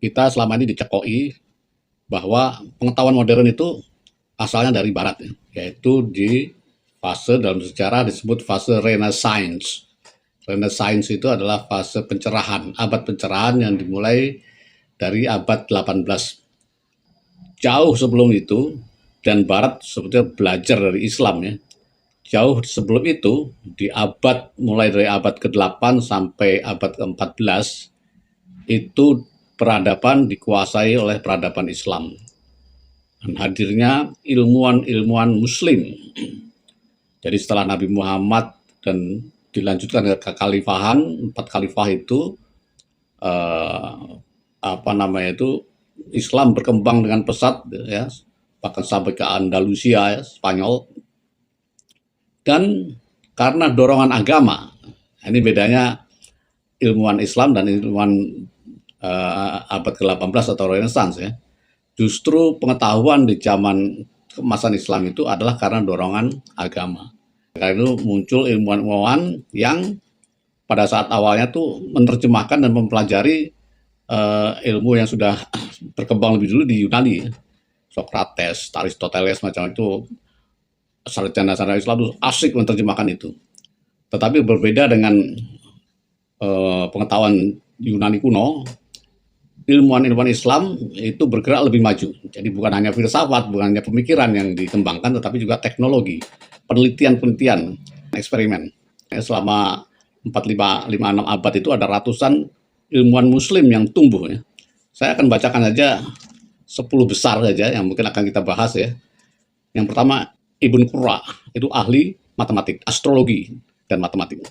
kita selama ini dicekoi bahwa pengetahuan modern itu asalnya dari barat, yaitu di fase dalam sejarah disebut fase Renaissance. Renaissance itu adalah fase pencerahan, abad pencerahan yang dimulai dari abad 18. Jauh sebelum itu, dan barat sebetulnya belajar dari Islam ya. Jauh sebelum itu, mulai dari abad ke-8 sampai abad ke-14, itu peradaban dikuasai oleh peradaban Islam. Dan hadirnya ilmuwan-ilmuwan Muslim. Jadi setelah Nabi Muhammad dan dilanjutkan ke kekhalifahan, 4 khalifah itu, Islam berkembang dengan pesat, ya, bahkan sampai ke Andalusia, ya, Spanyol. Dan karena dorongan agama, ini bedanya ilmuwan Islam dan ilmuwan abad ke-18 atau Renaissance ya. Justru pengetahuan di zaman keemasan Islam itu adalah karena dorongan agama. Karena itu muncul ilmuwan-ilmuwan yang pada saat awalnya tuh menerjemahkan dan mempelajari ilmu yang sudah berkembang lebih dulu di Yunani ya. Socrates, Aristoteles, macam itu, sarjana-sarjana Islam itu asik menerjemahkan itu. Tetapi berbeda dengan pengetahuan Yunani kuno, ilmuwan-ilmuwan Islam itu bergerak lebih maju. Jadi bukan hanya filsafat, bukan hanya pemikiran yang dikembangkan, tetapi juga teknologi, penelitian-penelitian, eksperimen. Selama 4-5-6 abad itu ada ratusan ilmuwan Muslim yang tumbuh ya. Saya akan bacakan saja 10 besar saja yang mungkin akan kita bahas ya. Yang pertama, Ibn Qurra, itu ahli matematik, astrologi dan matematik.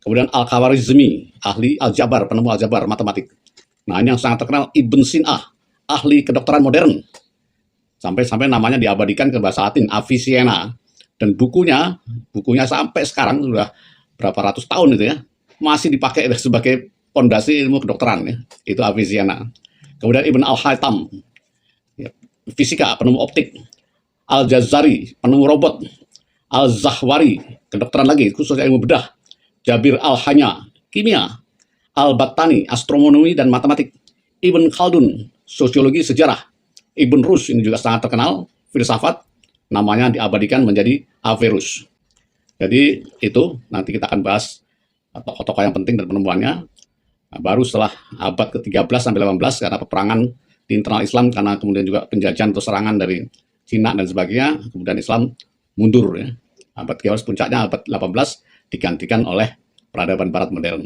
Kemudian Al-Khawarizmi, ahli aljabar, penemu aljabar, matematik. Nah, ini yang sangat terkenal, Ibn Sina, ahli kedokteran modern. Sampai namanya diabadikan ke bahasa Latin, Avicenna. Dan bukunya sampai sekarang sudah berapa ratus tahun itu ya, masih dipakai sebagai fondasi ilmu kedokteran ya, itu Avicenna. Kemudian Ibn Al-Haytham, ya, fisika, penemu optik. Al-Jazari, penemu robot. Al-Zahwari, kedokteran lagi, khususnya ilmu bedah. Jabir Al-Hanya, kimia. Al-Battani, astronomi dan matematik. Ibn Khaldun, sosiologi sejarah. Ibn Rushd, ini juga sangat terkenal, filsafat, namanya diabadikan menjadi Averroes. Jadi itu nanti kita akan bahas tokoh-tokoh yang penting dan penemuannya. Nah, baru setelah abad ke-13 sampai 18 karena peperangan di internal Islam, karena kemudian juga penjajahan atau serangan dari Cina dan sebagainya, kemudian Islam mundur ya. Abad ke-13 puncaknya abad 18 digantikan oleh peradaban barat modern.